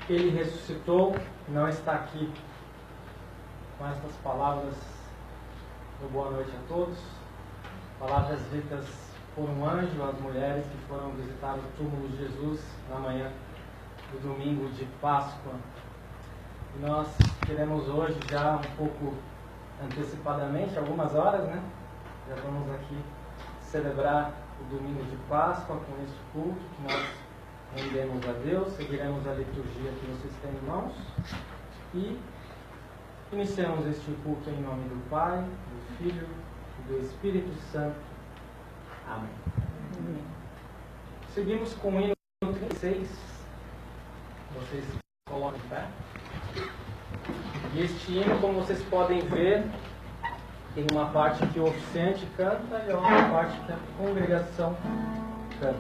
Ele ressuscitou, não está aqui. Com estas palavras, boa noite a todos. Palavras ditas por um anjo às mulheres que foram visitar o túmulo de Jesus na manhã do domingo de Páscoa. E nós queremos hoje, já um pouco antecipadamente, algumas horas, né? Já vamos aqui celebrar o domingo de Páscoa com esse culto que nós rendemos a Deus. Seguiremos a liturgia que vocês têm em mãos e iniciamos este culto em nome do Pai, do Filho e do Espírito Santo. Amém. Amém. Seguimos com o hino 36. Vocês se colocam em pé. E este hino, como vocês podem ver, tem uma parte que o oficiante canta e outra parte que a congregação canta.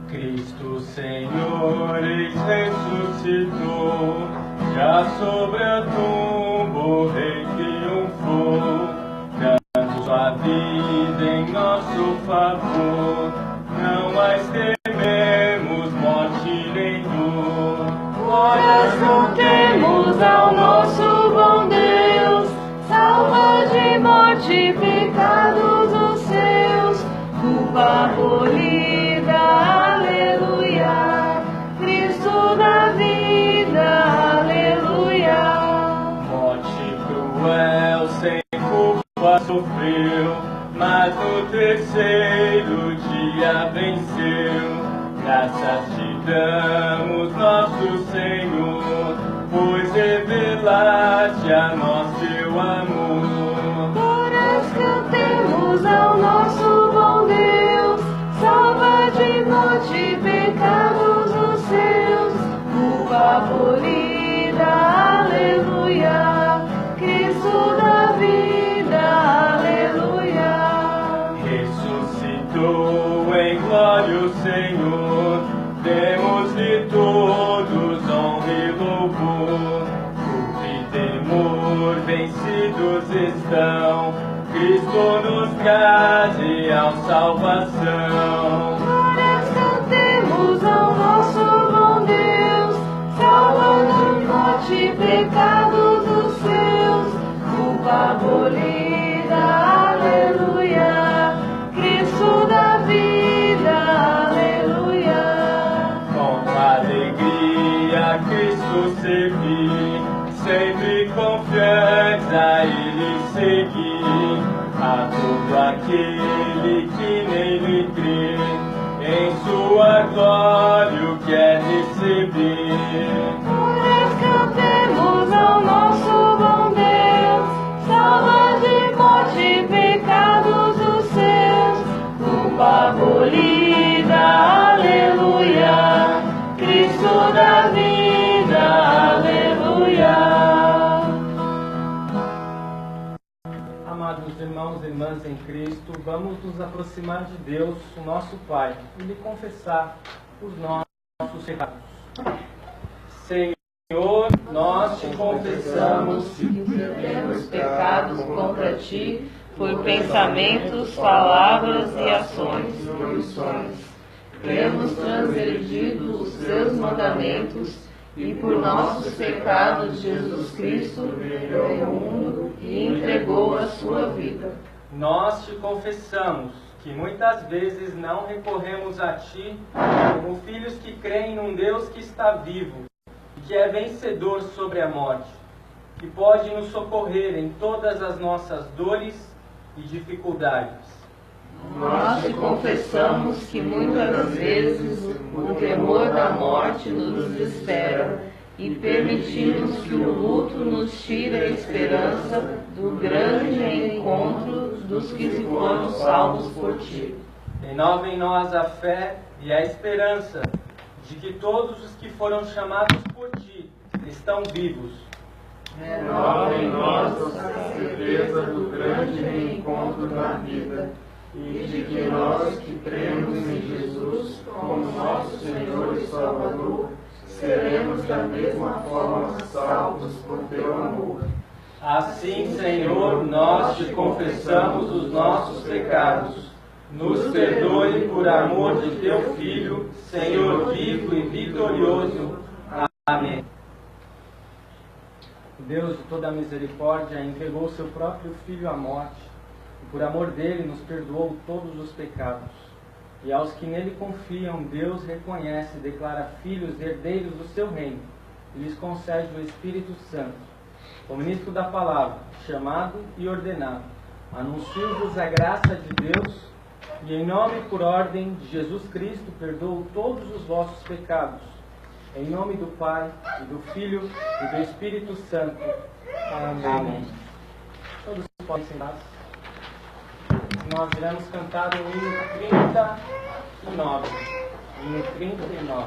Cristo Senhor ressuscitou, já sobre a tumba o Rei triunfou, dando sua vida em nosso favor. Não mais tememos morte nem dor. Glórias contemos ao nosso bom Deus, salva de morte e pecados os seus, culpa abolida, aleluia, Cristo da vida, aleluia. Morte cruel sem culpa sofreu, mas no terceiro dia venceu. Graças te damos, nosso Senhor, pois revelaste a nós teu amor. Glórias cantemos ao nosso bom Deus, salva de morte e pecados os seus, culpa abolida, aleluia, Cristo da vida, aleluia. Ressuscitou em glória o Senhor, demos-lhe todos honra e louvor. Culpa e temor vencidos estão, Cristo nos traz a salvação. Glórias cantemos ao nosso bom Deus, salva de morte e pecados os seus, culpa abolida, aleluia, Cristo da vida, aleluia. Com alegria Cristo servi, sempre confiantes a Ele seguir. A todo aquele que nele crê, em sua glória o quer receber. Glórias cantemos ao nosso bom Deus, salva de morte e pecados os seus, culpa abolida, aleluia, Cristo da vida, aleluia. Amados irmãos e irmãs em Cristo, vamos nos aproximar de Deus, o nosso Pai, e lhe confessar os nossos pecados. Senhor, nós te confessamos que temos pecados contra ti, por pensamentos, palavras e ações, omissões. Temos transgredido os teus mandamentos, e por nossos pecados Jesus Cristo veio ao mundo e entregou a sua vida. Nós te confessamos que muitas vezes não recorremos a ti como filhos que creem num Deus que está vivo e que é vencedor sobre a morte, que pode nos socorrer em todas as nossas dores e dificuldades. Nós te confessamos que muitas vezes o temor da morte nos desespera e permitimos que o luto nos tire a esperança do grande encontro dos que foram salvos por ti. Renova em nós a fé e a esperança de que todos os que foram chamados por ti estão vivos. Renova em nós a certeza do grande reencontro na vida e de que nós que cremos em Jesus como nosso Senhor e Salvador seremos da mesma forma salvos por teu amor. Assim, Senhor, nós te confessamos os nossos pecados. Nos perdoe por amor de teu Filho, Senhor vivo e vitorioso. Amém. O Deus de toda a misericórdia entregou seu próprio Filho à morte, e por amor dele nos perdoou todos os pecados. E aos que nele confiam, Deus reconhece e declara filhos e herdeiros do seu reino, e lhes concede o Espírito Santo. O ministro da palavra, chamado e ordenado, anuncio-vos a graça de Deus, e em nome e por ordem de Jesus Cristo perdoo todos os vossos pecados. Em nome do Pai, e do Filho, e do Espírito Santo. Amém. Amém. Todos podem sentar. Nós iremos cantar o hino 39. Hino 39.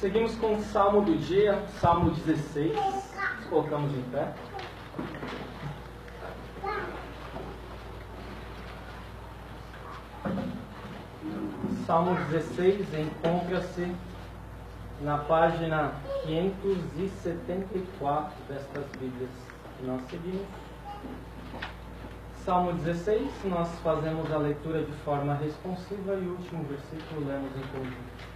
Seguimos com o Salmo do dia, Salmo 16. Nos colocamos em pé. Salmo 16 encontra-se na página 574 destas Bíblias que nós seguimos. Salmo 16, nós fazemos a leitura de forma responsiva e o último versículo lemos em conjunto.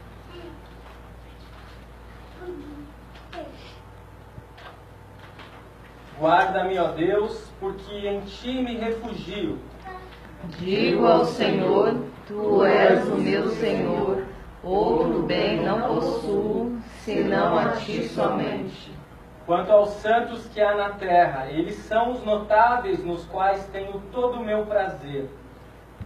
Guarda-me, ó Deus, porque em ti me refugio. Digo ao Senhor, tu és o meu Senhor, outro bem não possuo, senão a ti somente. Quanto aos santos que há na terra, eles são os notáveis nos quais tenho todo o meu prazer.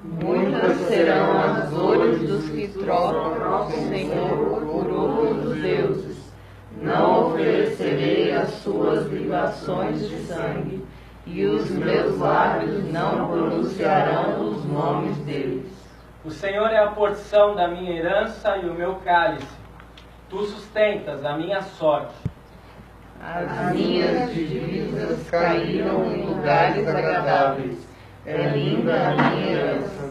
Muitas serão as dores dos que trocam o Senhor por outro dos deuses. Não oferecerei as suas libações de sangue, e os meus lábios não pronunciarão os nomes deles. O Senhor é a porção da minha herança e o meu cálice. Tu sustentas a minha sorte. As minhas divisas caíram em lugares agradáveis. É linda a minha herança.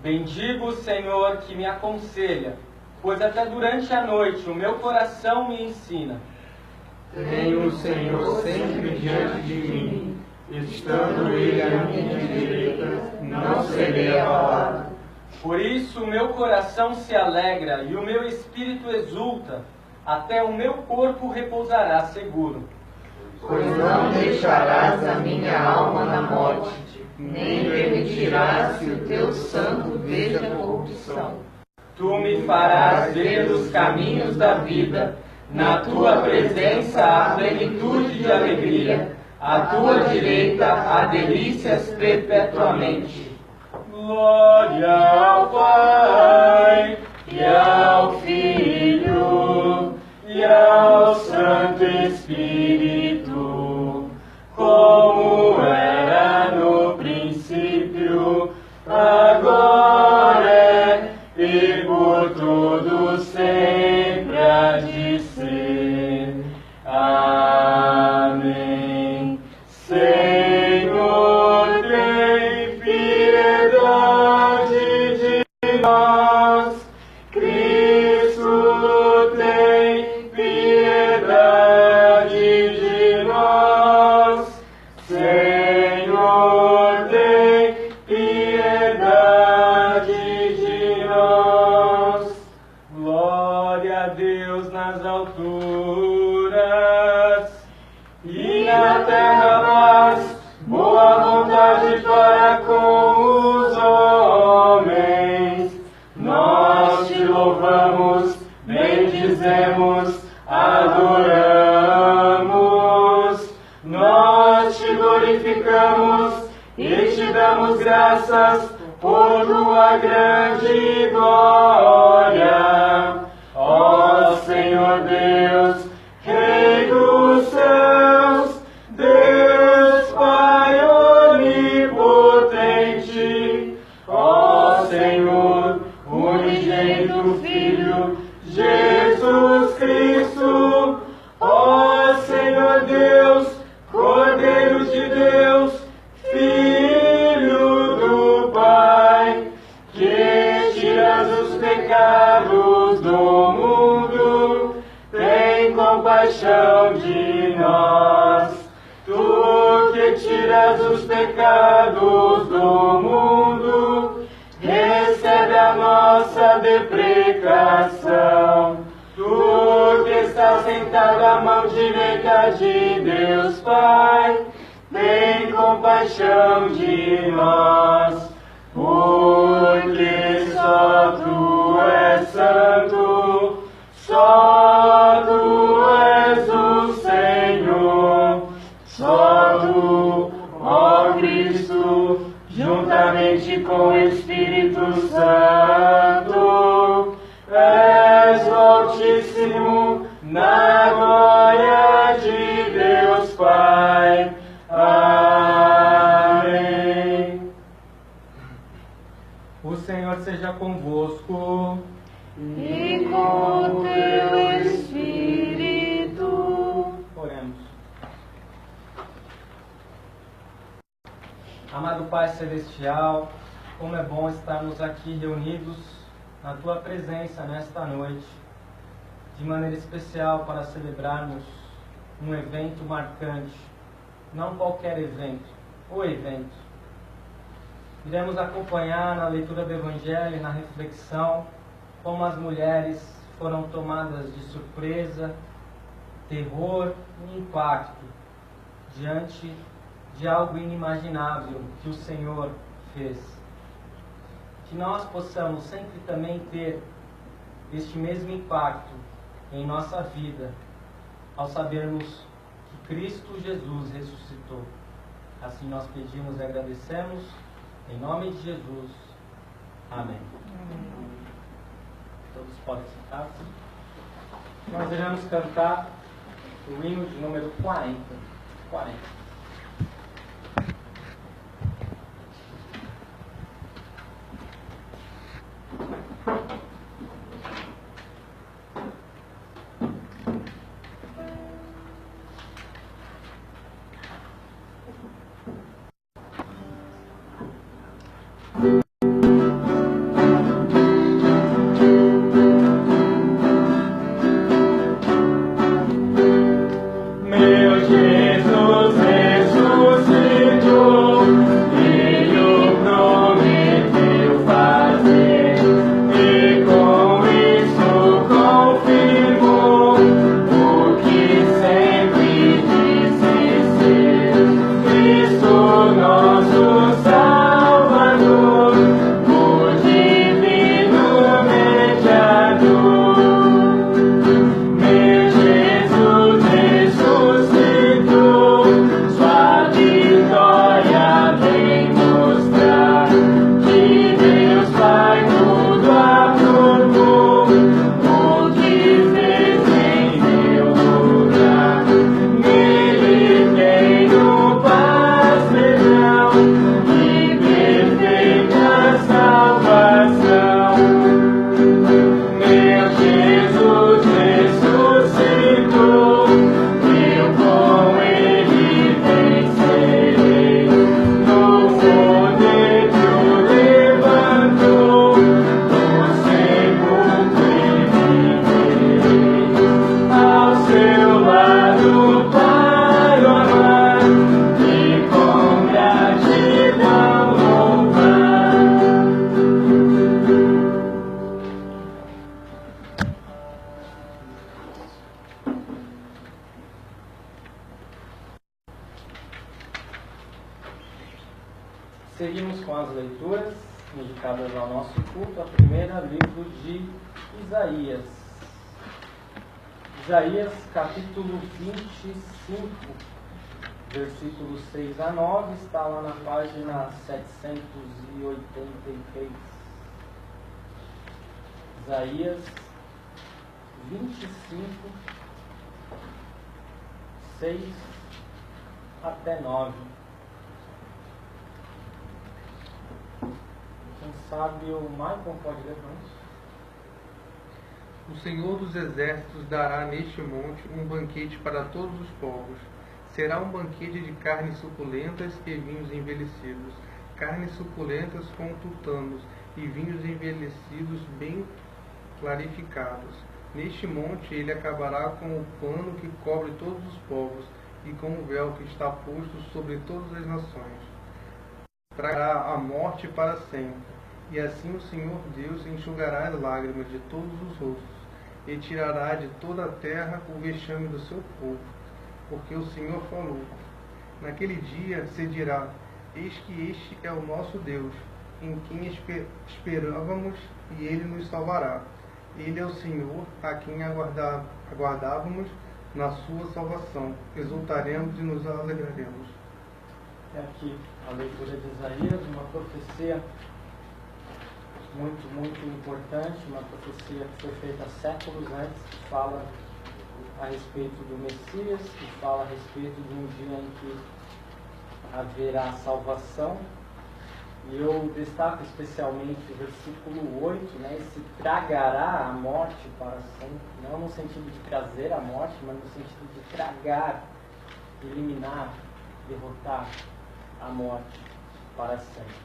Bendigo o Senhor que me aconselha, pois até durante a noite o meu coração me ensina. Tenho o Senhor sempre diante de mim, estando Ele à minha direita, não serei abalado. Por isso o meu coração se alegra e o meu espírito exulta, até o meu corpo repousará seguro. pois não deixarás a minha alma na morte, nem permitirás que o teu santo veja corrupção. Tu me farás ver os caminhos da vida, na tua presença há plenitude de alegria, à tua direita há delícias perpetuamente. Glória ao Pai, e ao Filho, e ao Santo Espírito, como era no princípio, agora é, e por todos sempre há de ser. Amém. Senhor, tem piedade de nós. Cristo, tem piedade de nós. Senhor, tem piedade de nós. Glória a Deus nas alturas, e na terra paz, boa vontade para com os homens. Nós te louvamos, bendizemos, adoramos. Nós te glorificamos e te damos graças por tua grande glória. Ó Senhor Deus, Rei dos céus, Deus Pai onipotente, ó Senhor, unigênito Filho, Jesus Cristo, ó Senhor Deus, Cordeiro de Deus, Filho do Pai, que tiras os pecados do mundo, tem compaixão de nós. Tu que tiras os pecados do mundo, recebe a nossa deprecação. Tu que estás sentado à mão direita de Deus Pai, tem compaixão de nós. Porque só tu és santo, só tu és o Senhor, só tu, ó Cristo, juntamente com o Espírito Santo, és o Altíssimo na glória de Deus Pai. Amém. O Senhor seja convosco. E com o teu Espírito. Oremos. Amado Pai Celestial, como é bom estarmos aqui reunidos na Tua presença nesta noite, de maneira especial para celebrarmos um evento marcante, não qualquer evento, o evento. Iremos acompanhar na leitura do Evangelho e na reflexão como as mulheres foram tomadas de surpresa, terror e impacto diante de algo inimaginável que o Senhor fez. Que nós possamos sempre também ter este mesmo impacto em nossa vida, ao sabermos que Cristo Jesus ressuscitou. Assim nós pedimos e agradecemos, em nome de Jesus. Amém. Todos podem sentar-se. Nós iremos cantar o hino de número 40. Meu Jesus, Seguimos com as leituras indicadas ao nosso culto. A primeira, livro de Isaías. Isaías, capítulo 25, versículos 6 a 9, está lá na página 783. Isaías 25, 6 até 9. Quem sabe o Michael pode ler para nós? O Senhor dos Exércitos dará neste monte um banquete para todos os povos. Será um banquete de carnes suculentas e vinhos envelhecidos, carnes suculentas com tutanos e vinhos envelhecidos bem clarificados. Neste monte ele acabará com o pano que cobre todos os povos e com o véu que está posto sobre todas as nações. Trará a morte para sempre, e assim o Senhor Deus enxugará as lágrimas de todos os rostos, e tirará de toda a terra o vexame do seu povo, porque o Senhor falou. Naquele dia se dirá: eis que este é o nosso Deus, em quem esperávamos, e ele nos salvará. Ele é o Senhor, a quem aguardávamos na sua salvação. Exultaremos e nos alegraremos. É aqui a leitura de Isaías, uma profecia muito importante, uma profecia que foi feita séculos antes, que fala a respeito do Messias, que fala a respeito de um dia em que haverá salvação. E eu destaco especialmente o versículo 8, né, esse tragará a morte para sempre, não no sentido de trazer a morte, mas no sentido de tragar, eliminar, derrotar a morte para sempre.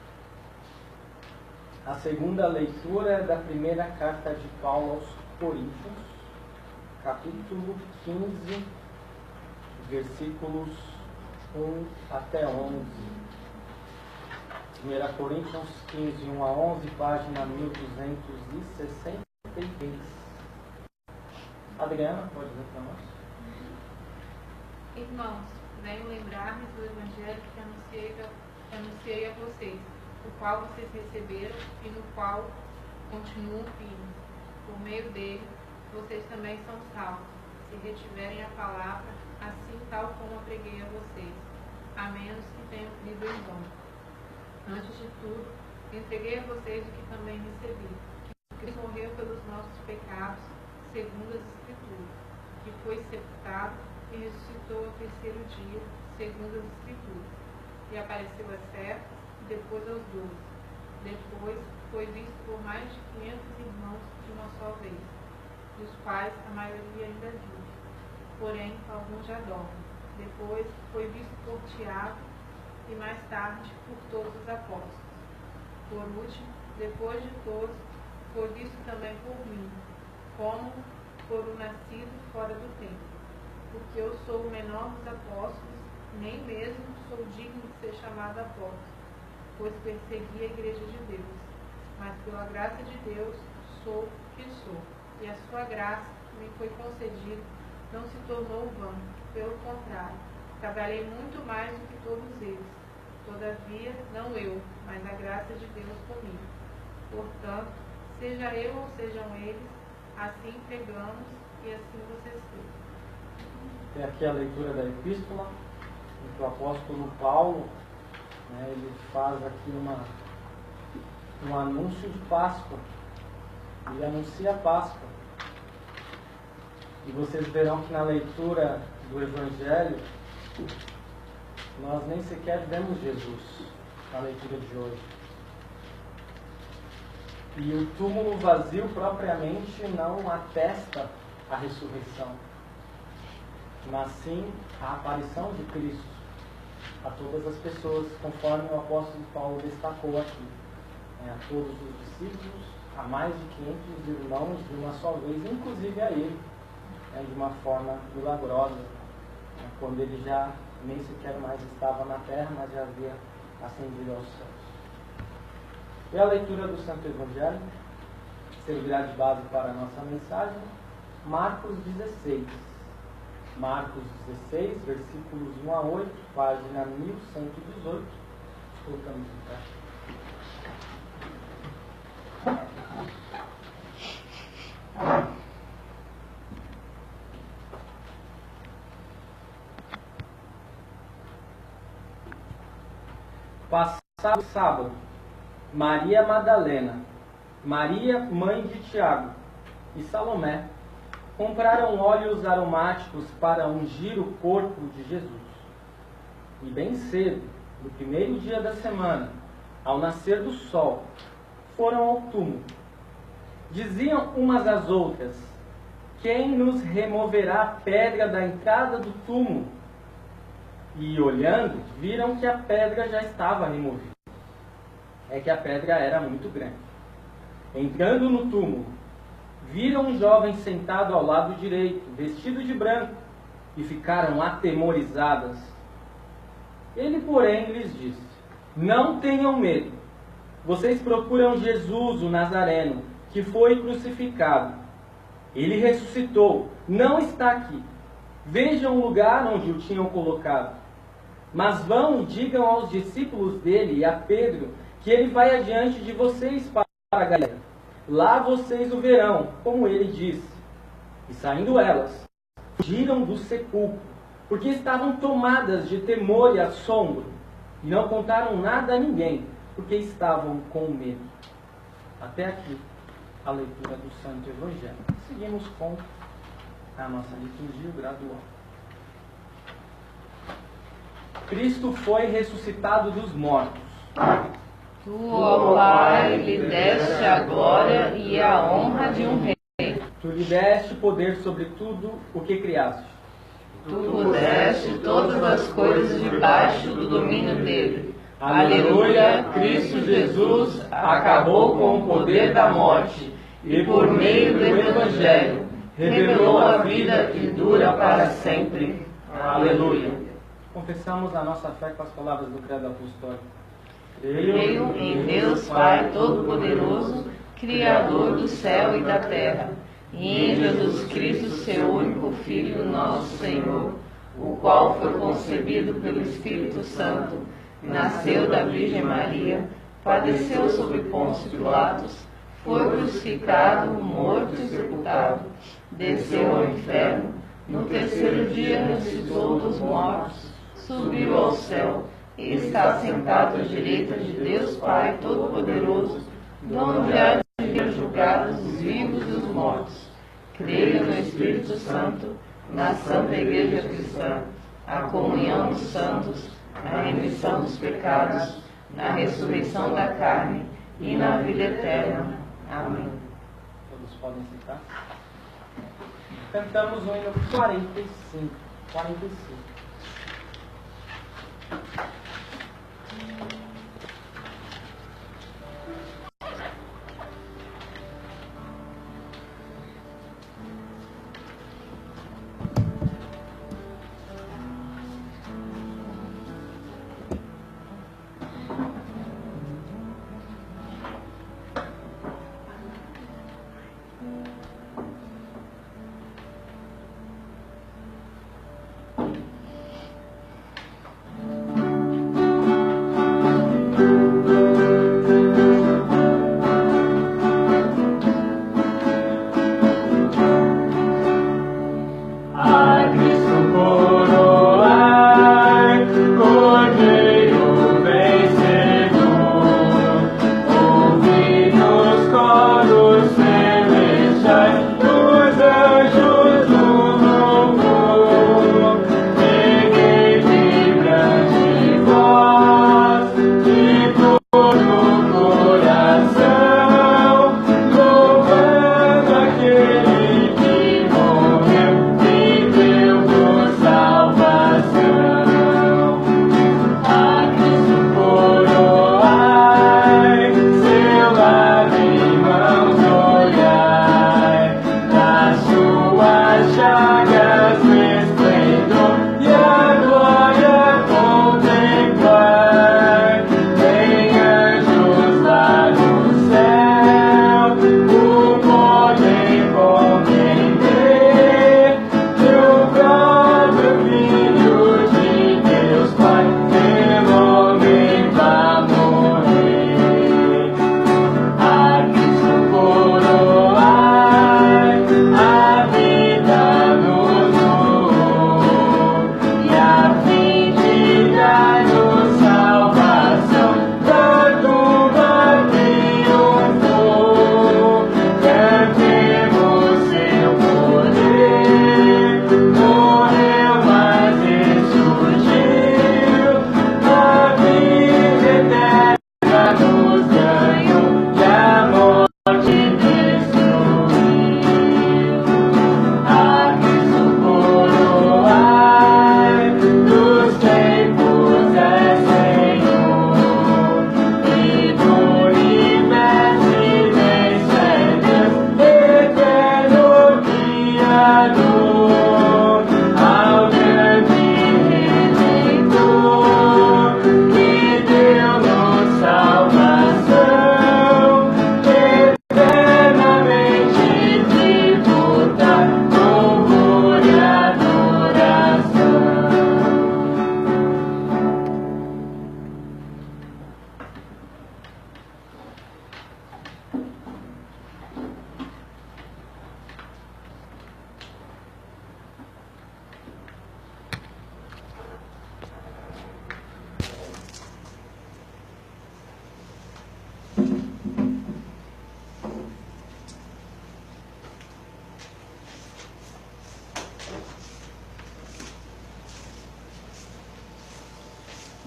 A segunda leitura é da primeira carta de Paulo aos Coríntios, capítulo 15, versículos 1 até 11. 1 Coríntios 15, 1 a 11, página 1263. Adriana, pode ler para nós? Irmãos, venho lembrar-me do Evangelho que anunciei a vocês, o qual vocês receberam e no qual continuam firmes. Por meio dele, vocês também são salvos, se retiverem a palavra, assim tal como a preguei a vocês, a menos que tenham crido em vão. Antes de tudo, entreguei a vocês o que também recebi, que Cristo morreu pelos nossos pecados, segundo as Escrituras, que foi sepultado e ressuscitou ao terceiro dia, segundo as Escrituras, e apareceu a Cefas e depois aos 12. Depois foi visto por mais de 500 irmãos de uma só vez, dos quais a maioria ainda vive, porém alguns já dormem. Depois foi visto por Tiago e mais tarde por todos os apóstolos. Por último, depois de todos, foi visto também por mim, como por um nascido fora do tempo, porque eu sou o menor dos apóstolos, nem mesmo sou digno de ser chamado apóstolo, pois persegui a igreja de Deus. Mas pela graça de Deus sou o que sou, e a sua graça que me foi concedida não se tornou vã, pelo contrário, trabalhei muito mais do que todos eles. Todavia, não eu, mas a graça de Deus comigo. Portanto, seja eu ou sejam eles, assim pregamos e assim vocês creem. Tem aqui a leitura da epístola, em que o apóstolo Paulo, né, ele faz aqui um anúncio de Páscoa. Ele anuncia a Páscoa. E vocês verão que na leitura do Evangelho, nós nem sequer vemos Jesus na leitura de hoje. E o túmulo vazio propriamente não atesta a ressurreição, mas sim a aparição de Cristo a todas as pessoas, conforme o apóstolo Paulo destacou aqui. A todos os discípulos, a mais de 500 irmãos de uma só vez, inclusive a ele, de uma forma milagrosa, quando ele já nem sequer mais estava na terra, mas já havia ascendido aos céus. E a leitura do Santo Evangelho servirá de base para a nossa mensagem. Marcos 16. Marcos 16, versículos 1 a 8, página 1118. colocamos em pé. Passado sábado, Maria Madalena, Maria, mãe de Tiago, e Salomé compraram óleos aromáticos para ungir o corpo de Jesus. E bem cedo, no primeiro dia da semana, ao nascer do sol, foram ao túmulo. Diziam umas às outras: quem nos removerá a pedra da entrada do túmulo? E olhando, viram que a pedra já estava removida. É que a pedra era muito grande. Entrando no túmulo, viram um jovem sentado ao lado direito, vestido de branco, e ficaram atemorizadas. Ele, porém, lhes disse: não tenham medo. Vocês procuram Jesus, o Nazareno, que foi crucificado. Ele ressuscitou, não está aqui. Vejam o lugar onde o tinham colocado. Mas vão e digam aos discípulos dele e a Pedro que ele vai adiante de vocês para a Galiléia. Lá vocês o verão, como ele disse. E saindo elas, fugiram do sepulcro, porque estavam tomadas de temor e assombro, e não contaram nada a ninguém, porque estavam com medo. Até aqui a leitura do Santo Evangelho. Seguimos com a nossa liturgia gradual. Cristo foi ressuscitado dos mortos. Tu, ó Pai, lhe deste a glória e a honra de um rei. Tu lhe deste poder sobre tudo o que criaste. Tu puseste todas as coisas debaixo do domínio dele. Aleluia, Cristo Jesus acabou com o poder da morte e por meio do Evangelho revelou a vida que dura para sempre. Aleluia. Confessamos a nossa fé com as palavras do Credo Apostólico. Creio em Deus Pai Todo-Poderoso, Criador do céu e da terra, e em Jesus Cristo, seu único Filho, nosso Senhor, o qual foi concebido pelo Espírito Santo, nasceu da Virgem Maria, padeceu sob Pôncio Pilatos, foi crucificado, morto e sepultado, desceu ao inferno, no terceiro dia ressuscitou dos mortos, subiu ao céu e está sentado à direita de Deus Pai Todo-Poderoso, de onde há de vir julgar os vivos e os mortos. Creio no Espírito Santo, na Santa Igreja Cristã, a comunhão dos santos, a remissão dos pecados, na ressurreição da carne e na vida eterna. Amém. Todos podem sentar. Cantamos o hino 45. 45.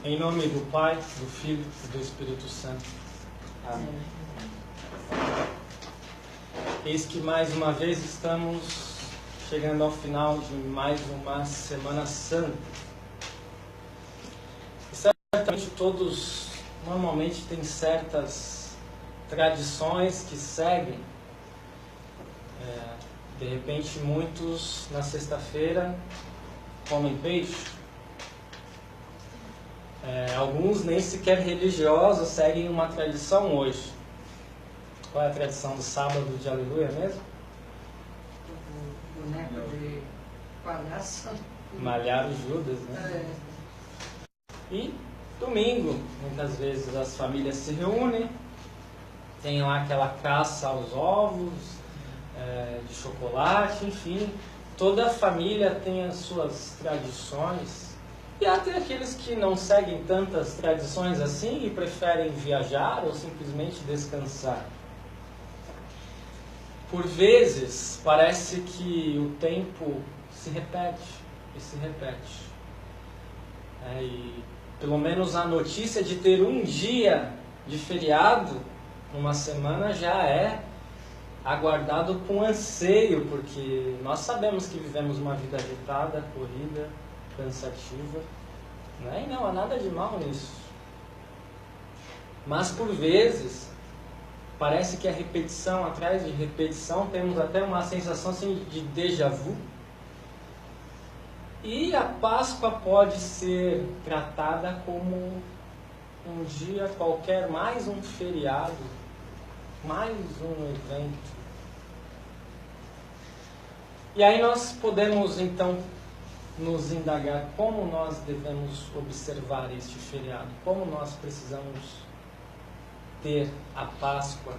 Em nome do Pai, do Filho e do Espírito Santo. Amém. Eis que mais uma vez estamos chegando ao final de mais uma Semana Santa. E certamente todos normalmente têm certas tradições que seguem. De repente muitos na sexta-feira comem peixe. Alguns nem sequer religiosos seguem uma tradição hoje. Qual é a tradição do sábado de aleluia mesmo? O boneco de palhaço. Malhar o Judas, né? E domingo, muitas vezes as famílias se reúnem, tem lá aquela caça aos ovos, de chocolate, enfim. Toda a família tem as suas tradições. E há até aqueles que não seguem tantas tradições assim e preferem viajar ou simplesmente descansar. Por vezes, parece que o tempo se repete e se repete. E pelo menos a notícia de ter um dia de feriado numa semana já é aguardado com anseio, porque nós sabemos que vivemos uma vida agitada, corrida, cansativa, né? E não há nada de mal nisso. Mas por vezes parece que a repetição atrás de repetição, temos até uma sensação assim, de déjà vu. E a Páscoa pode ser tratada como um dia qualquer, mais um feriado, mais um evento. E aí nós podemos então nos indagar como nós devemos observar este feriado, como nós precisamos ter a Páscoa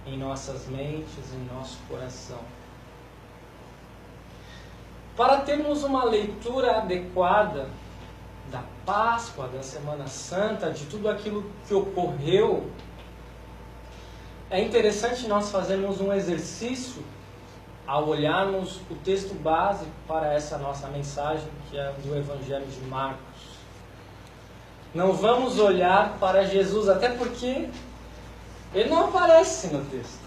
em nossas mentes, em nosso coração. Para termos uma leitura adequada da Páscoa, da Semana Santa, de tudo aquilo que ocorreu, é interessante nós fazermos um exercício ao olharmos o texto básico para essa nossa mensagem, que é do Evangelho de Marcos. Não vamos olhar para Jesus, até porque ele não aparece no texto.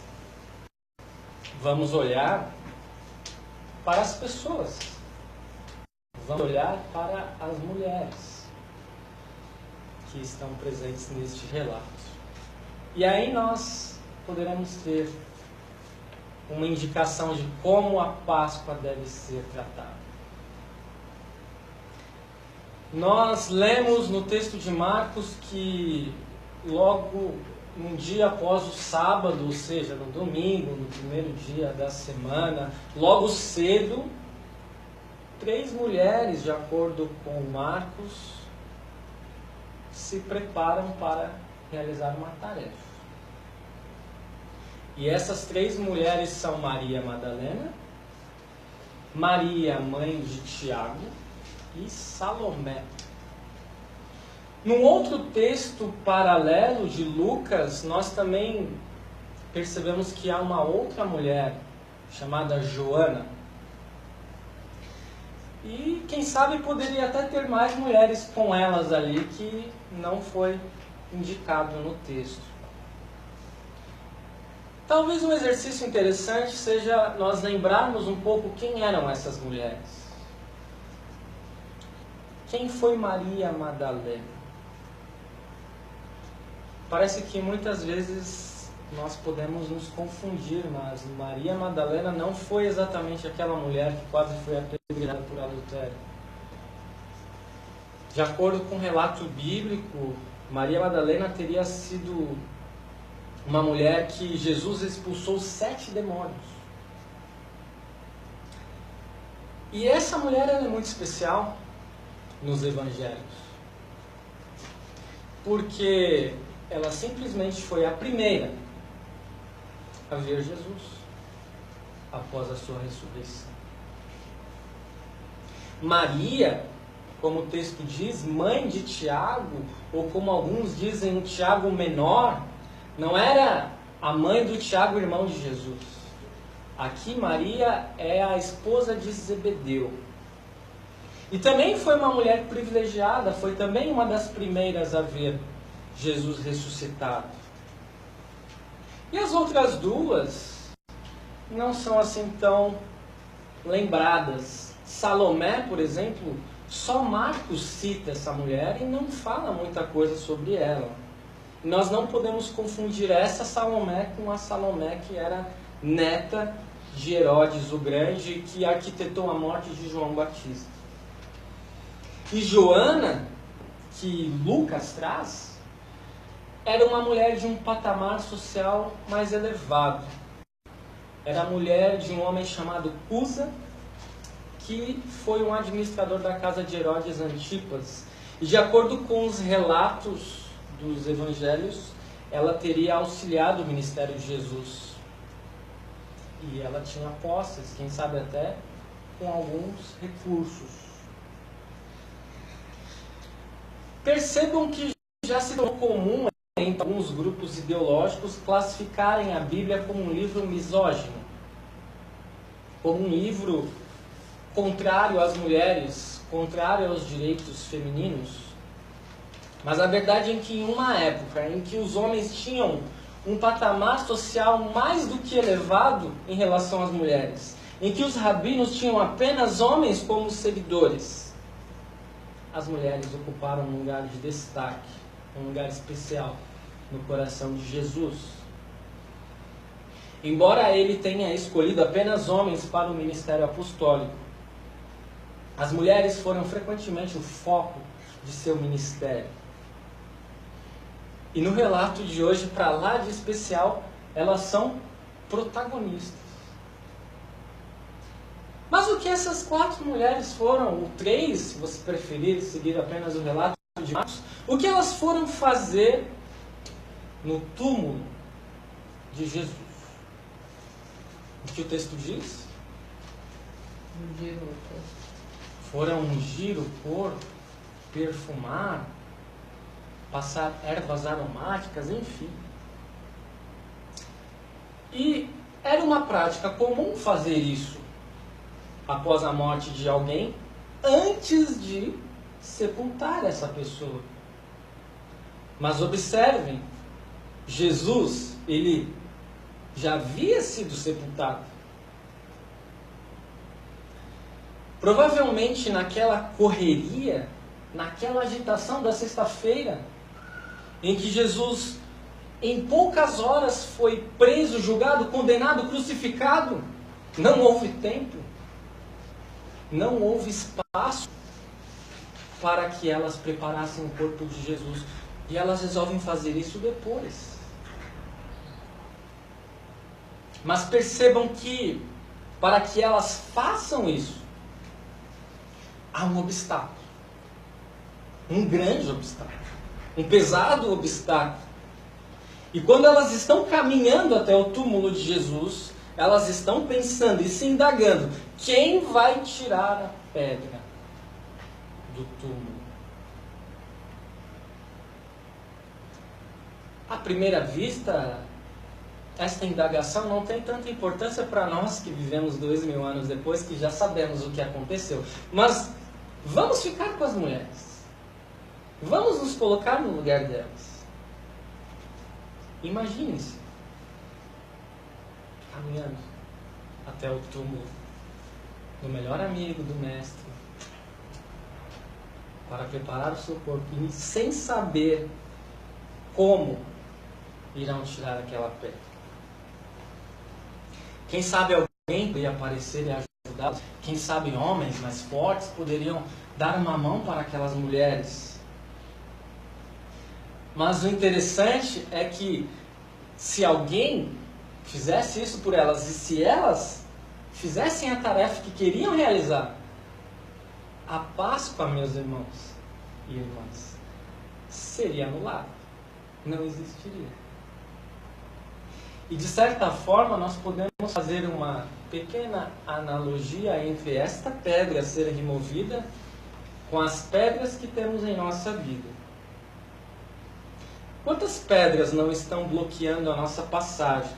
Vamos olhar para as pessoas. Vamos olhar para as mulheres que estão presentes neste relato. E aí nós poderemos ter uma indicação de como a Páscoa deve ser tratada. Nós lemos no texto de Marcos que logo um dia após o sábado, ou seja, no domingo, no primeiro dia da semana, logo cedo, 3 mulheres, de acordo com Marcos, se preparam para realizar uma tarefa. E essas 3 mulheres são Maria Madalena, Maria, mãe de Tiago, e Salomé. Num outro texto paralelo de Lucas, nós também percebemos que há uma outra mulher, chamada Joana. E quem sabe poderia até ter mais mulheres com elas ali, que não foi indicado no texto. Talvez um exercício interessante seja nós lembrarmos um pouco quem eram essas mulheres. Quem foi Maria Madalena? Parece que muitas vezes nós podemos nos confundir, mas Maria Madalena não foi exatamente aquela mulher que quase foi apedrejada por adultério. De acordo com o relato bíblico, Maria Madalena teria sido uma mulher que Jesus expulsou 7 demônios. E essa mulher ela é muito especial nos evangelhos, porque ela simplesmente foi a primeira a ver Jesus após a sua ressurreição. Maria, como o texto diz, mãe de Tiago, ou como alguns dizem, o Tiago menor, não era a mãe do Tiago, irmão de Jesus. Aqui Maria é a esposa de Zebedeu. E também foi uma mulher privilegiada, foi também uma das primeiras a ver Jesus ressuscitado. E as outras duas não são assim tão lembradas. Salomé, por exemplo, só Marcos cita essa mulher e não fala muita coisa sobre ela. Nós não podemos confundir essa Salomé com a Salomé que era neta de Herodes o Grande, que arquitetou a morte de João Batista. E Joana, que Lucas traz, era uma mulher de um patamar social mais elevado. Era a mulher de um homem chamado Cusa, que foi um administrador da casa de Herodes Antipas. E de acordo com os relatos dos evangelhos, ela teria auxiliado o ministério de Jesus. E ela tinha posses, quem sabe até com alguns recursos. Percebam que já se tornou comum em alguns grupos ideológicos classificarem a Bíblia como um livro misógino, como um livro contrário às mulheres, contrário aos direitos femininos. Mas a verdade é que em uma época em que os homens tinham um patamar social mais do que elevado em relação às mulheres, em que os rabinos tinham apenas homens como seguidores, as mulheres ocuparam um lugar de destaque, um lugar especial no coração de Jesus. Embora ele tenha escolhido apenas homens para o ministério apostólico, as mulheres foram frequentemente o foco de seu ministério. E no relato de hoje, para lá de especial, elas são protagonistas. Mas o que essas 4 mulheres foram, ou 3, se você preferir seguir apenas o relato de Marcos, o que elas foram fazer no túmulo de Jesus? O que o texto diz? Foram ungir o corpo, perfumar, passar ervas aromáticas, enfim. E era uma prática comum fazer isso após a morte de alguém, antes de sepultar essa pessoa. Mas observem, Jesus, ele já havia sido sepultado. Provavelmente naquela correria, naquela agitação da sexta-feira, em que Jesus, em poucas horas, foi preso, julgado, condenado, crucificado, não houve tempo, não houve espaço para que elas preparassem o corpo de Jesus. E elas resolvem fazer isso depois. Mas percebam que, para que elas façam isso, há um obstáculo. Um grande obstáculo. Um pesado obstáculo. E quando elas estão caminhando até o túmulo de Jesus, elas estão pensando e se indagando: quem vai tirar a pedra do túmulo? À primeira vista, esta indagação não tem tanta importância para nós que vivemos 2000 anos depois, que já sabemos o que aconteceu. Mas vamos ficar com as mulheres. Vamos nos colocar no lugar delas. Imagine-se caminhando até o túmulo do melhor amigo do mestre para preparar o seu corpo e sem saber como irão tirar aquela pedra. Quem sabe alguém poderia aparecer e ajudá-los. Quem sabe homens mais fortes poderiam dar uma mão para aquelas mulheres. Mas o interessante é que se alguém fizesse isso por elas e se elas fizessem a tarefa que queriam realizar, a Páscoa, meus irmãos e irmãs, seria anulada. Não existiria. E de certa forma nós podemos fazer uma pequena analogia entre esta pedra ser removida com as pedras que temos em nossa vida. Quantas pedras não estão bloqueando a nossa passagem?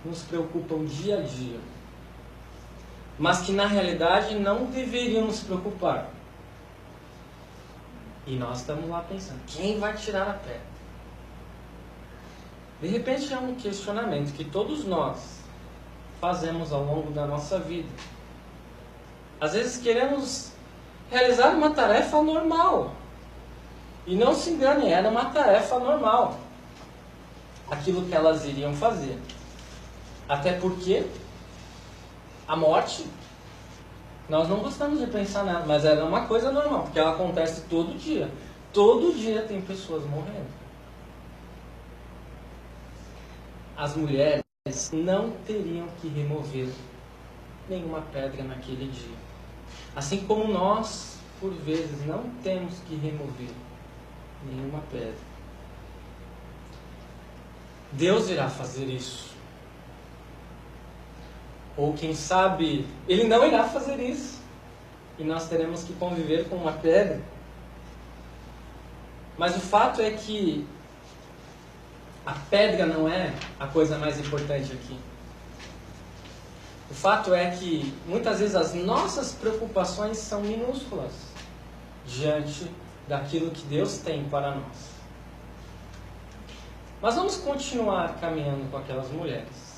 Nos preocupam dia a dia. mas que na realidade não deveriam nos preocupar. E nós estamos lá pensando, quem vai tirar a pedra? De repente é um questionamento que todos nós fazemos ao longo da nossa vida. Às vezes queremos realizar uma tarefa normal. E não se engane, era uma tarefa normal. Aquilo que elas iriam fazer. Até porque a morte, nós não gostamos de pensar nela, mas ela é uma coisa normal, porque ela acontece todo dia. Todo dia tem pessoas morrendo. As mulheres não teriam que remover nenhuma pedra naquele dia. Assim como nós, por vezes, não temos que remover nenhuma pedra. Deus irá fazer isso. Ou quem sabe, Ele não irá fazer isso. E nós teremos que conviver com uma pedra. Mas o fato é que a pedra não é a coisa mais importante aqui. O fato é que muitas vezes as nossas preocupações são minúsculas diante daquilo que Deus tem para nós. Mas vamos continuar caminhando com aquelas mulheres.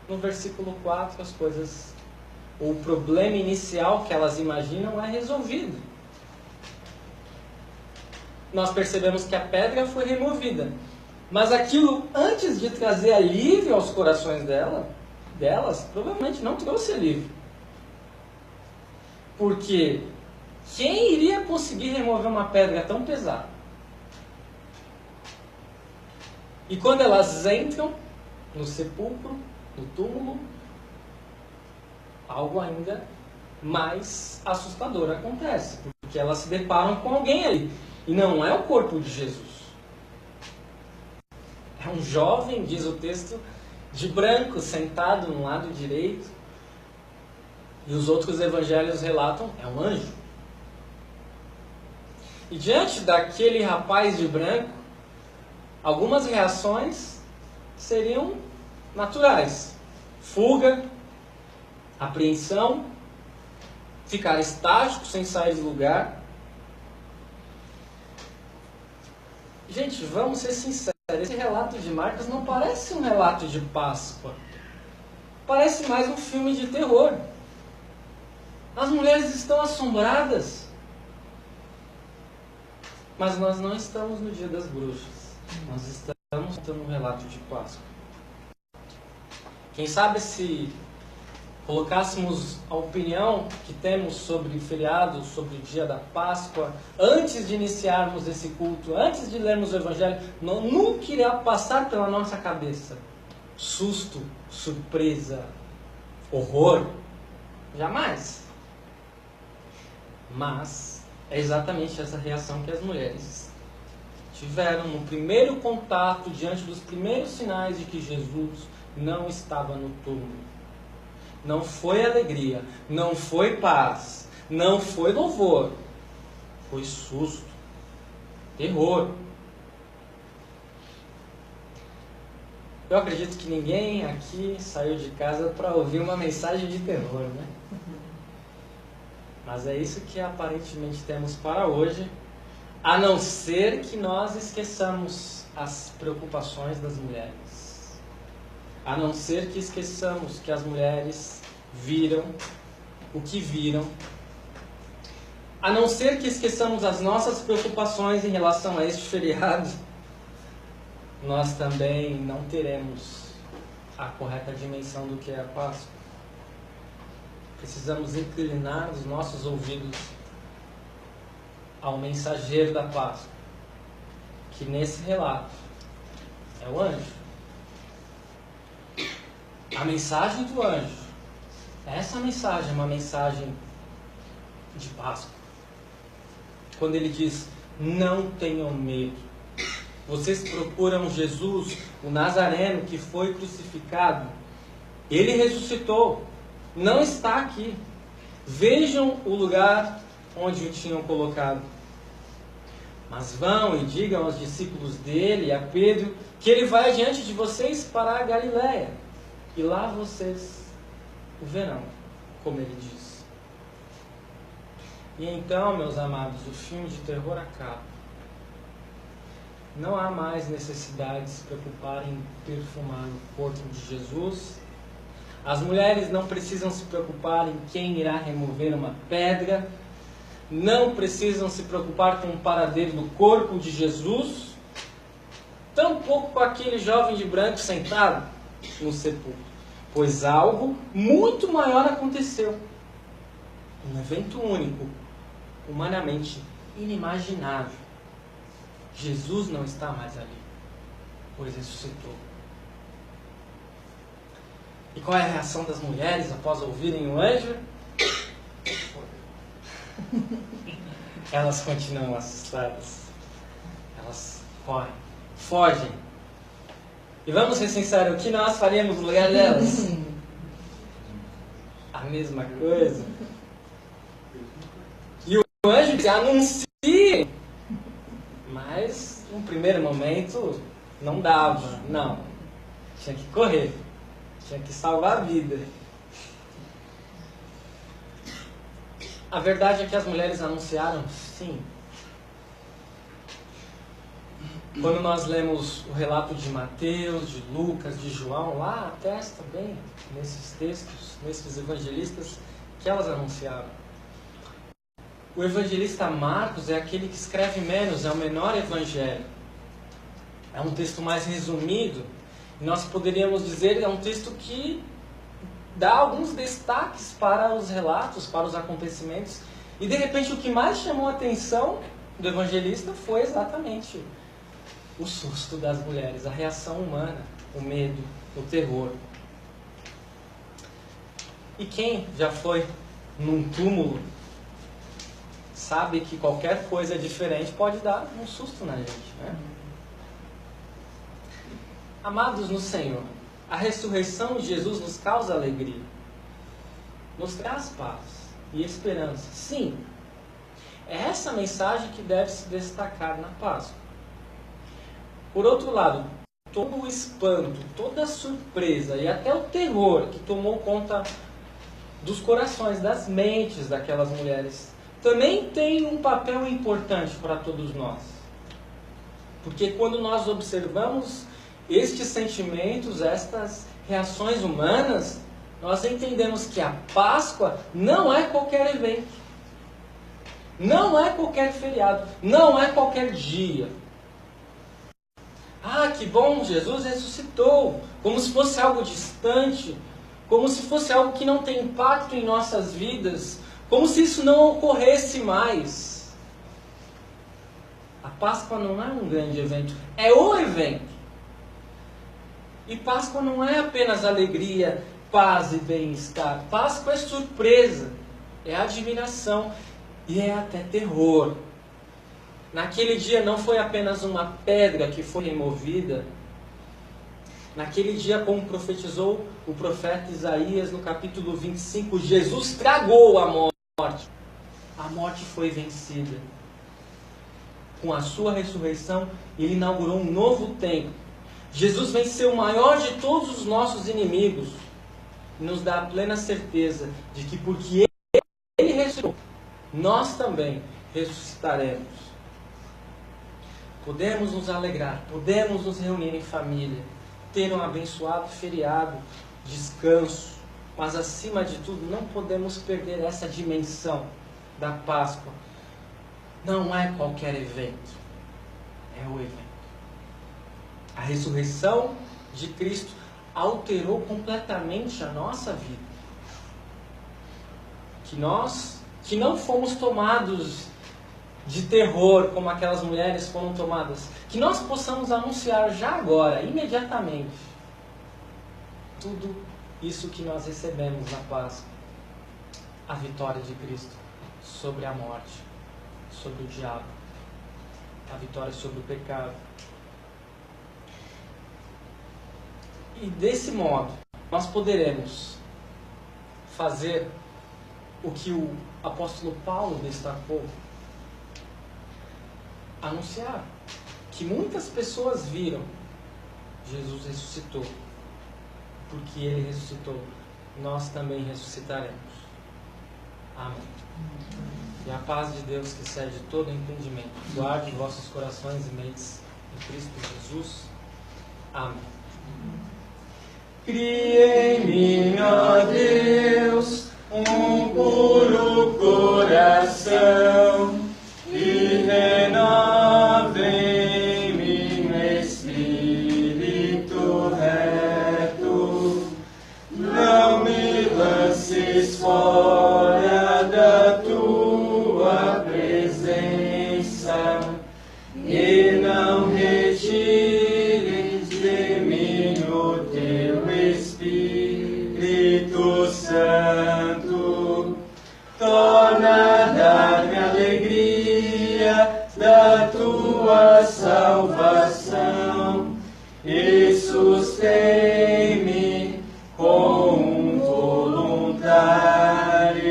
No versículo 4, as coisas, o problema inicial que elas imaginam é resolvido. Nós percebemos que a pedra foi removida. Mas aquilo, antes de trazer alívio aos corações delas, provavelmente não trouxe alívio. Porque quem iria conseguir remover uma pedra tão pesada? E quando elas entram no sepulcro, no túmulo, algo ainda mais assustador acontece. Porque elas se deparam com alguém ali. E não é o corpo de Jesus. É um jovem, diz o texto, de branco, sentado no lado direito. E os outros evangelhos relatam, é um anjo. E diante daquele rapaz de branco, algumas reações seriam naturais. Fuga, apreensão, ficar estático, sem sair do lugar. Gente, vamos ser sinceros. Esse relato de Marcos não parece um relato de Páscoa. Parece mais um filme de terror. As mulheres estão assombradas. Mas nós não estamos no Dia das Bruxas. Nós estamos no relato de Páscoa. Quem sabe se colocássemos a opinião que temos sobre o feriado, sobre o dia da Páscoa, antes de iniciarmos esse culto, antes de lermos o Evangelho, nunca irá passar pela nossa cabeça susto, surpresa, horror. Jamais. Mas é exatamente essa reação que as mulheres tiveram no primeiro contato, diante dos primeiros sinais de que Jesus não estava no túmulo. Não foi alegria, não foi paz, não foi louvor, foi susto, terror. Eu acredito que ninguém aqui saiu de casa para ouvir uma mensagem de terror, né? Mas é isso que aparentemente temos para hoje, a não ser que nós esqueçamos as preocupações das mulheres. A não ser que esqueçamos que as mulheres viram o que viram. A não ser que esqueçamos as nossas preocupações em relação a este feriado, nós também não teremos a correta dimensão do que é a Páscoa. Precisamos inclinar os nossos ouvidos ao mensageiro da Páscoa, que nesse relato é o anjo. A mensagem do anjo, essa mensagem é uma mensagem de Páscoa. Quando ele diz, não tenham medo. Vocês procuram Jesus, o Nazareno, que foi crucificado. Ele ressuscitou. Não está aqui. Vejam o lugar onde o tinham colocado. Mas vão e digam aos discípulos dele e a Pedro que ele vai adiante de vocês para a Galiléia. E lá vocês o verão, como ele diz. E então, meus amados, o filme de terror acaba. Não há mais necessidade de se preocupar em perfumar o corpo de Jesus. As mulheres não precisam se preocupar em quem irá remover uma pedra. Não precisam se preocupar com o paradeiro do corpo de Jesus. Tampouco com aquele jovem de branco sentado no sepulcro. Pois algo muito maior aconteceu. Um evento único, humanamente inimaginável. Jesus não está mais ali, pois ressuscitou. E qual é a reação das mulheres após ouvirem o anjo? Elas continuam assustadas. Elas fogem. E vamos ser sinceros, o que nós faríamos no lugar delas? A mesma coisa. E o anjo anuncia. Mas, num primeiro momento, não dava. Não. Tinha que correr. Tinha que salvar a vida. A verdade é que as mulheres anunciaram sim. Quando nós lemos o relato de Mateus, de Lucas, de João, lá atesta bem, nesses textos, nesses evangelistas, que elas anunciaram. O evangelista Marcos é aquele que escreve menos, é o menor evangelho. É um texto mais resumido. Nós poderíamos dizer que é um texto que dá alguns destaques para os relatos, para os acontecimentos. E de repente o que mais chamou a atenção do evangelista foi exatamente o susto das mulheres, a reação humana, o medo, o terror. E quem já foi num túmulo sabe que qualquer coisa diferente pode dar um susto na gente, né? Amados no Senhor, a ressurreição de Jesus nos causa alegria, nos traz paz e esperança. Sim, é essa mensagem que deve se destacar na Páscoa. Por outro lado, todo o espanto, toda a surpresa e até o terror que tomou conta dos corações, das mentes daquelas mulheres, também tem um papel importante para todos nós. Porque quando nós observamos estes sentimentos, estas reações humanas, nós entendemos que a Páscoa não é qualquer evento. Não é qualquer feriado. Não é qualquer dia. Ah, que bom, Jesus ressuscitou. Como se fosse algo distante. Como se fosse algo que não tem impacto em nossas vidas. Como se isso não ocorresse mais. A Páscoa não é um grande evento. É o evento. E Páscoa não é apenas alegria, paz e bem-estar. Páscoa é surpresa. É admiração. E é até terror. Naquele dia não foi apenas uma pedra que foi removida. Naquele dia, como profetizou o profeta Isaías no capítulo 25, Jesus tragou a morte. A morte foi vencida. Com a sua ressurreição, ele inaugurou um novo tempo. Jesus venceu o maior de todos os nossos inimigos. E nos dá a plena certeza de que porque ele ressuscitou, nós também ressuscitaremos. Podemos nos alegrar, podemos nos reunir em família, ter um abençoado feriado, descanso, mas acima de tudo não podemos perder essa dimensão da Páscoa. Não é qualquer evento, é o evento. A ressurreição de Cristo alterou completamente a nossa vida. Que não fomos tomados de terror como aquelas mulheres foram tomadas. Que nós possamos anunciar já agora, imediatamente, tudo isso que nós recebemos na Páscoa. A vitória de Cristo sobre a morte, sobre o diabo. A vitória sobre o pecado. E desse modo, nós poderemos fazer o que o apóstolo Paulo destacou. Anunciar que muitas pessoas viram Jesus ressuscitou. Porque ele ressuscitou, nós também ressuscitaremos. Amém. E a paz de Deus, que excede todo entendimento, guarde vossos corações e mentes em Cristo Jesus. Amém. Cria em mim, ó Deus, um puro coração e renova em mim um espírito reto. Não me lances fora da tua presença e não retires de mim o teu Espírito Santo. Torna a dar-me alegria da tua salvação e sustém-me com um voluntário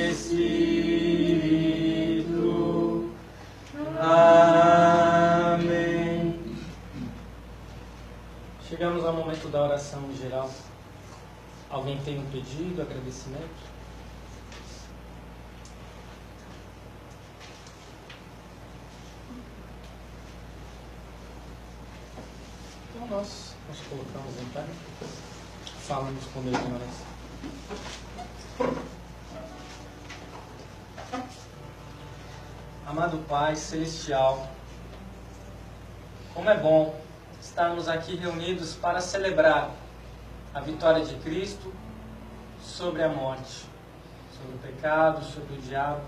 espírito. Amém. Chegamos ao momento da oração geral. Alguém tem um pedido, agradecimento? Então nós colocamos em pé. Falamos com Deus em oração. Amado Pai Celestial, como é bom estarmos aqui reunidos para celebrar a vitória de Cristo sobre a morte, sobre o pecado, sobre o diabo.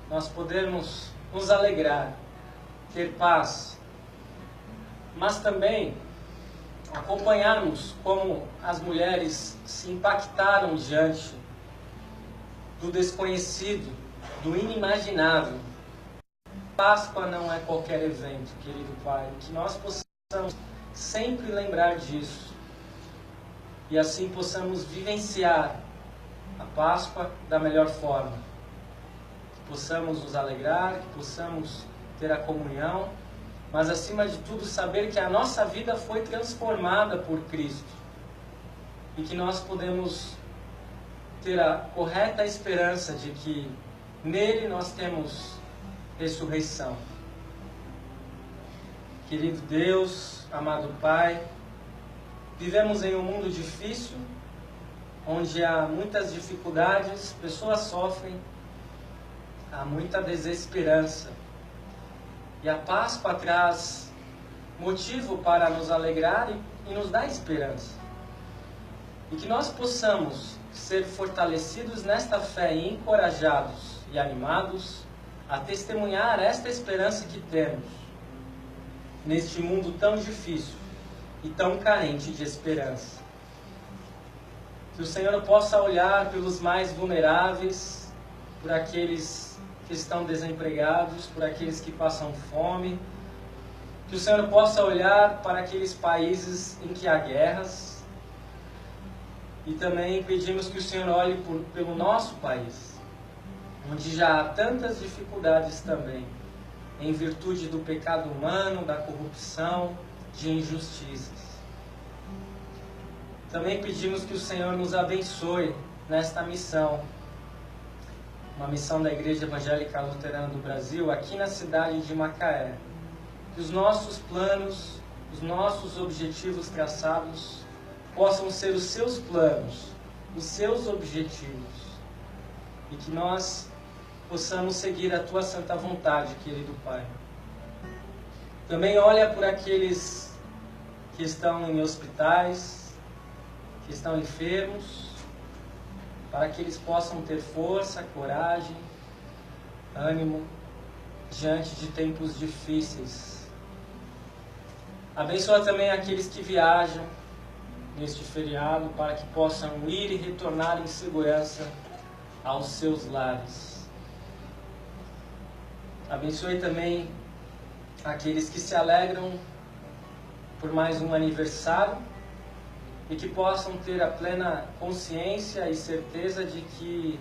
Nós podermos nos alegrar, ter paz, mas também acompanharmos como as mulheres se impactaram diante do desconhecido, do inimaginável. Páscoa não é qualquer evento, querido Pai, que nós possamos sempre lembrar disso e assim possamos vivenciar a Páscoa da melhor forma, que possamos nos alegrar, que possamos ter a comunhão, mas acima de tudo saber que a nossa vida foi transformada por Cristo e que nós podemos ter a correta esperança de que nele nós temos ressurreição. Querido Deus, amado Pai, vivemos em um mundo difícil, onde há muitas dificuldades, pessoas sofrem, há muita desesperança. E a Páscoa traz motivo para nos alegrar e nos dar esperança. E que nós possamos ser fortalecidos nesta fé e encorajados e animados a testemunhar esta esperança que temos neste mundo tão difícil e tão carente de esperança. Que o Senhor possa olhar pelos mais vulneráveis, por aqueles que estão desempregados, por aqueles que passam fome. Que o Senhor possa olhar para aqueles países em que há guerras. E também pedimos que o Senhor olhe pelo nosso país, onde já há tantas dificuldades também, em virtude do pecado humano, da corrupção, de injustiças. Também pedimos que o Senhor nos abençoe nesta missão, uma missão da Igreja Evangélica Luterana do Brasil, aqui na cidade de Macaé. Que os nossos planos, os nossos objetivos traçados possam ser os seus planos, os seus objetivos. E que nós possamos seguir a Tua santa vontade, querido Pai. Também olha por aqueles que estão em hospitais, que estão enfermos, para que eles possam ter força, coragem, ânimo diante de tempos difíceis. Abençoa também aqueles que viajam neste feriado, para que possam ir e retornar em segurança aos seus lares. Abençoe também aqueles que se alegram por mais um aniversário e que possam ter a plena consciência e certeza de que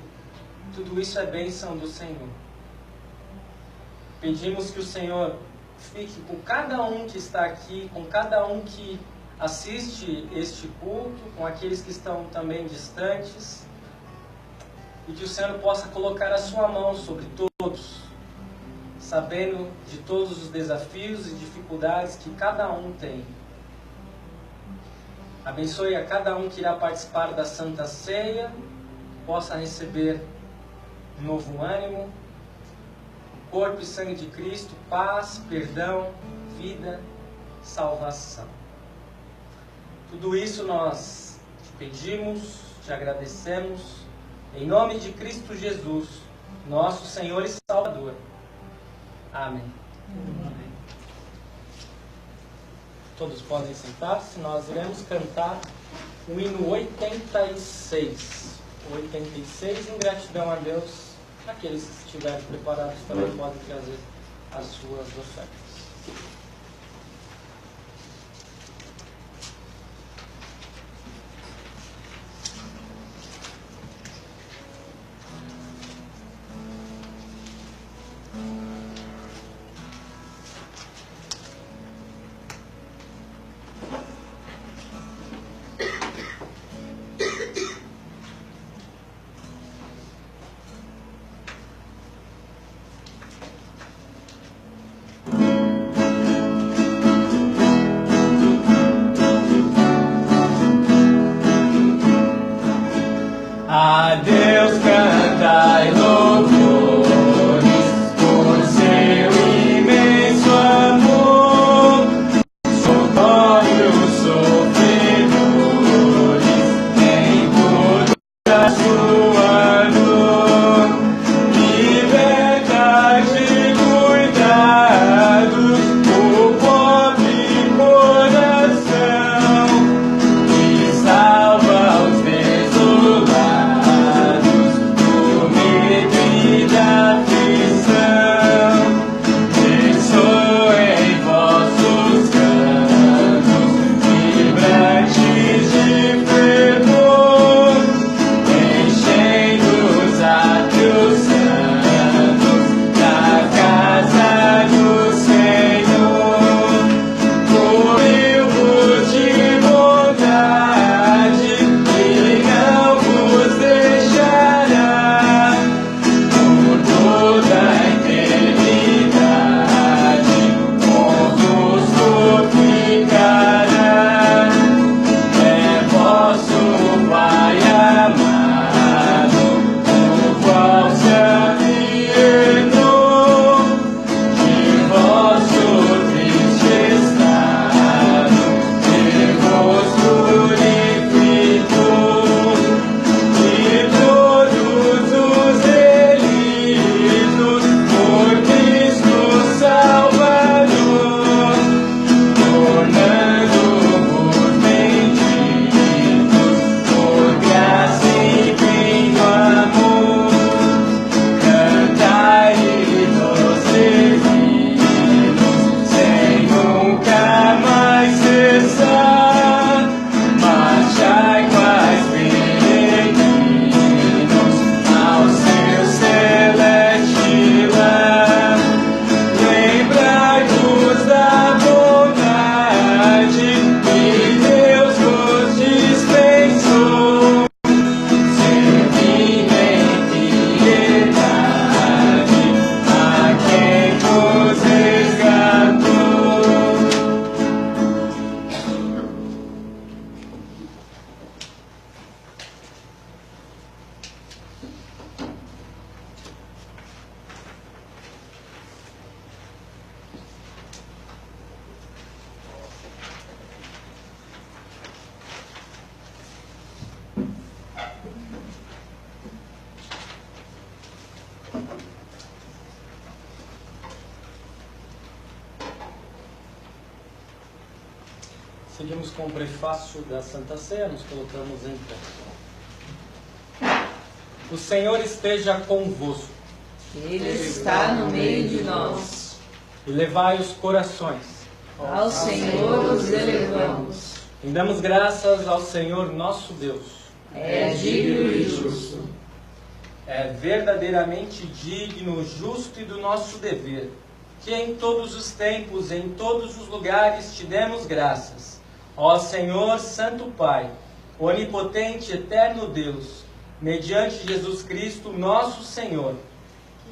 tudo isso é bênção do Senhor. Pedimos que o Senhor fique com cada um que está aqui, com cada um que assiste este culto, com aqueles que estão também distantes, e que o Senhor possa colocar a sua mão sobre todos, sabendo de todos os desafios e dificuldades que cada um tem. Abençoe a cada um que irá participar da Santa Ceia, possa receber um novo ânimo, o corpo e sangue de Cristo, paz, perdão, vida, salvação. Tudo isso nós te pedimos, te agradecemos, em nome de Cristo Jesus, nosso Senhor e Salvador. Amém. Amém. Todos podem sentar-se, nós iremos cantar o hino 86. 86, em gratidão a Deus. Aqueles que estiverem preparados também podem trazer as suas ofertas. A Deus cantai louvores por seu imenso amor, socorre os sofredores em toda a sua dor, liberta de cuidados o pobre coração e salva os desolados do medo e da aflição. Ressoem vossos cantos vibrantes de fervor, enchendo os átrios santos da casa do Senhor. Cobriu-vos de bondade e não vos deixará por toda a eternidade, convosco ficará. É vosso Pai amado, o qual se alienou de vosso triste estado, e vos purificou de todos os delitos por Cristo Salvador, tornando-vos benditos por graça e infinito amor. Cantai-lhe doces hinos sem nunca mais cessar. Marchai quais peregrinos ao seu celeste lar. Lembrai-vos da bondade que Deus vos dispensou, servindo em piedade a quem vos resgatou. Seguimos com o prefácio da Santa Ceia, nos colocamos em pé. O Senhor esteja convosco. Ele está no meio de nós. Elevai os corações. Ao Senhor os elevamos. Rendamos graças ao Senhor nosso Deus. É digno e justo. É verdadeiramente digno, justo e do nosso dever, que em todos os tempos, em todos os lugares, te demos graças. Ó Senhor, Santo Pai, onipotente, eterno Deus, mediante Jesus Cristo, nosso Senhor,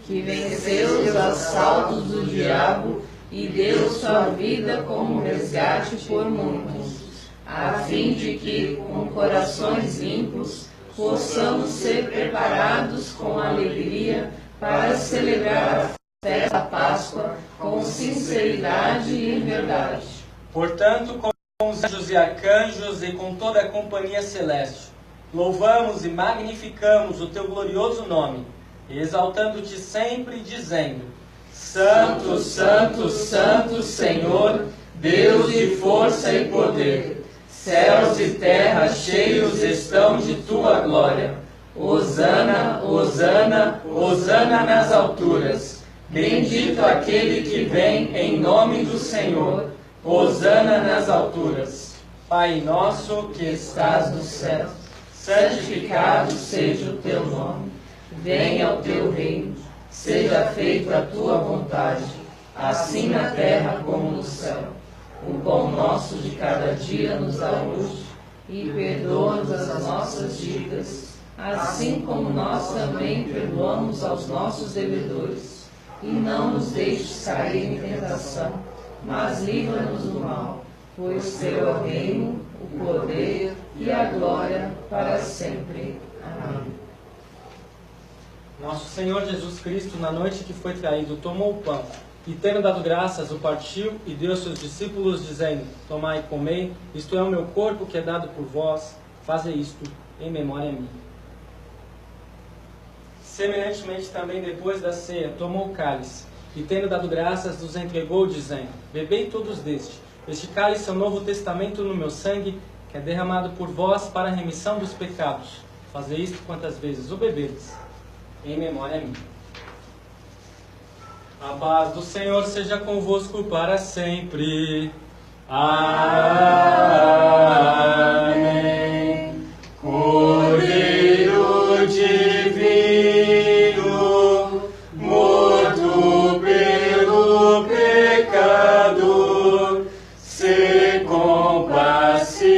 que venceu os assaltos do diabo e deu sua vida como resgate por muitos, a fim de que, com corações limpos, possamos ser preparados com alegria para celebrar a festa da Páscoa com sinceridade e verdade. Portanto, com os anjos e arcanjos e com toda a companhia celeste, louvamos e magnificamos o teu glorioso nome, exaltando-te sempre, dizendo: Santo, Santo, Santo, Senhor, Deus de força e poder, céus e terra cheios estão de tua glória. Hosana, Hosana, Hosana nas alturas. Bendito aquele que vem em nome do Senhor. Hosana nas alturas. Pai nosso que estás nos céus, santificado seja o teu nome. Venha o teu reino. Seja feita a tua vontade, assim na terra como no céu. O pão nosso de cada dia nos dá hoje, e perdoa-nos as nossas dívidas, assim como nós também perdoamos aos nossos devedores. E não nos deixes cair em tentação, mas livra-nos do mal, pois teu é o reino, o poder e a glória para sempre. Amém. Nosso Senhor Jesus Cristo, na noite que foi traído, tomou o pão e, tendo dado graças, o partiu e deu aos seus discípulos, dizendo: Tomai e comei, isto é o meu corpo que é dado por vós, fazei isto em memória minha. Semelhantemente também, depois da ceia, tomou o cálice e, tendo dado graças, nos entregou, dizendo: Bebei todos deste. Este cálice é o novo testamento no meu sangue, que é derramado por vós para a remissão dos pecados. Fazei isto quantas vezes o beberdes, em memória minha. A paz do Senhor seja convosco para sempre. Amém. Cordeiro divino, morto pelo pecado, se compassivo.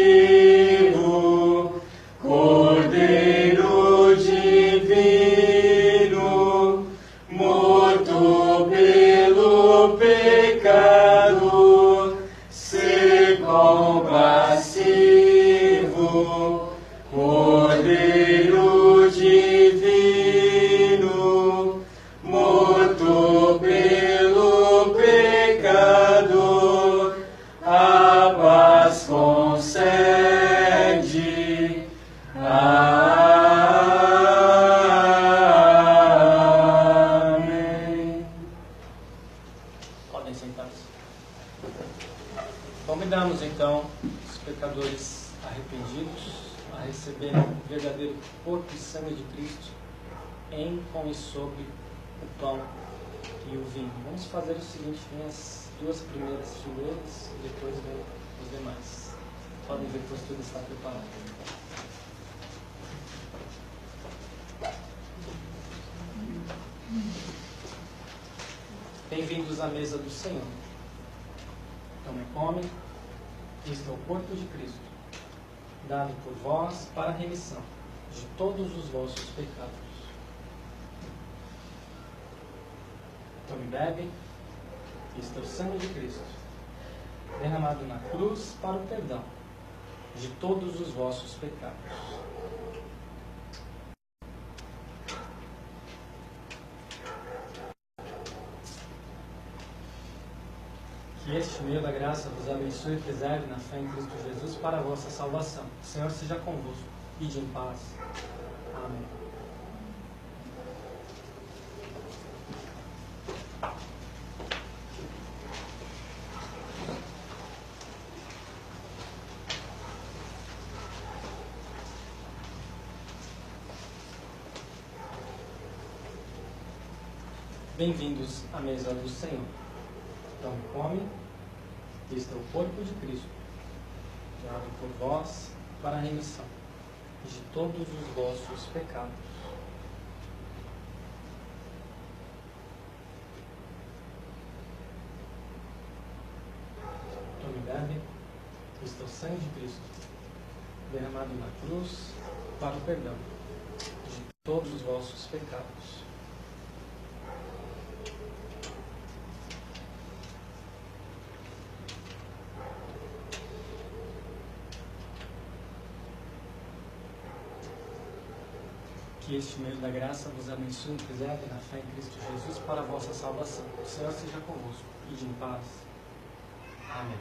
Cordeiro divino, morto pelo pecado, se compassivo. Cordeiro divino, morto pelo pecado, a paz concede. Amém. Podem sentar-se. Convidamos então os pecadores arrependidos a receber o verdadeiro corpo e sangue de Cristo em, com e sobre o pão e o vinho. Vamos fazer o seguinte: vem as duas primeiras fileiras e depois vem os demais. Podem ver que tudo está preparado. Bem-vindos à mesa do Senhor. Tome e come. Isto é o corpo de Cristo, dado por vós para a remissão de todos os vossos pecados. Tome e bebe. Isto é o sangue de Cristo, derramado na cruz para o perdão de todos os vossos pecados. Que este meio da graça vos abençoe e preserve na fé em Cristo Jesus para a vossa salvação. O Senhor seja convosco. Ide em paz. Amém. Bem-vindos à mesa do Senhor. Então, come. Este é o corpo de Cristo, dado por vós para a remissão de todos os vossos pecados. Tome e bebe. Este é o sangue de Cristo, derramado na cruz para o perdão todos os vossos pecados. Que este meio da graça vos abençoe e preserve na fé em Cristo Jesus para a vossa salvação. O Senhor seja convosco. Ide em paz. Amém.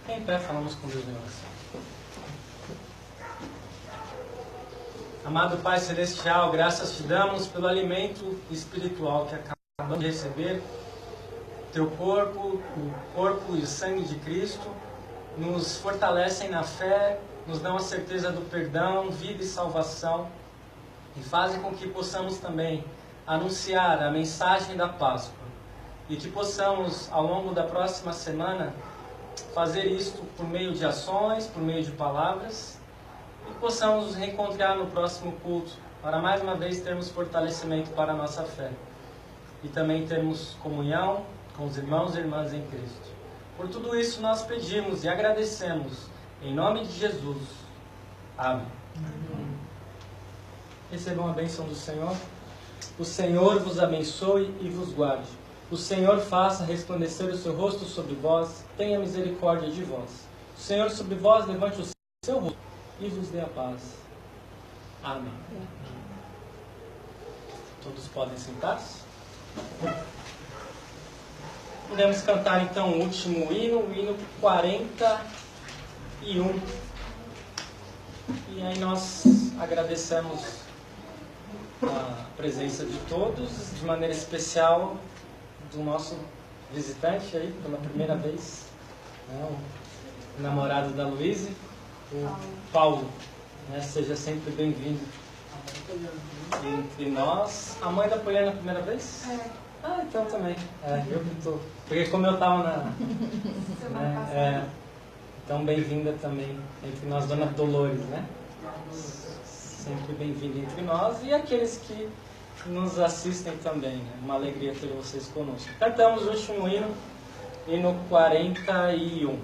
Em pé, falamos com Deus em oração. Amado Pai Celestial, graças te damos pelo alimento espiritual que acabamos de receber. Teu corpo, o corpo e o sangue de Cristo nos fortalecem na fé, nos dão a certeza do perdão, vida e salvação e fazem com que possamos também anunciar a mensagem da Páscoa e que possamos, ao longo da próxima semana, fazer isto por meio de ações, por meio de palavras, e possamos nos reencontrar no próximo culto, para mais uma vez termos fortalecimento para a nossa fé, e também termos comunhão com os irmãos e irmãs em Cristo. Por tudo isso nós pedimos e agradecemos, em nome de Jesus. Amém. Recebam a bênção do Senhor. O Senhor vos abençoe e vos guarde. O Senhor faça resplandecer o seu rosto sobre vós, tenha misericórdia de vós. O Senhor sobre vós levante o seu rosto e vos dê a paz. Amém. Todos podem sentar-se? Podemos cantar então o último hino, o hino 41. E aí nós agradecemos a presença de todos, de maneira especial do nosso visitante aí, pela primeira vez, né, o namorado da Luíse, o Paulo, né, seja sempre bem-vindo entre nós. A mãe da Poliana a primeira vez? É. Ah, então também. Eu que estou. Porque como eu estava na. Né, então bem-vinda também entre nós, Dona Dolores, né? Sempre bem-vinda entre nós e aqueles que nos assistem também, né? Uma alegria ter vocês conosco. Cantamos o último hino, hino 41.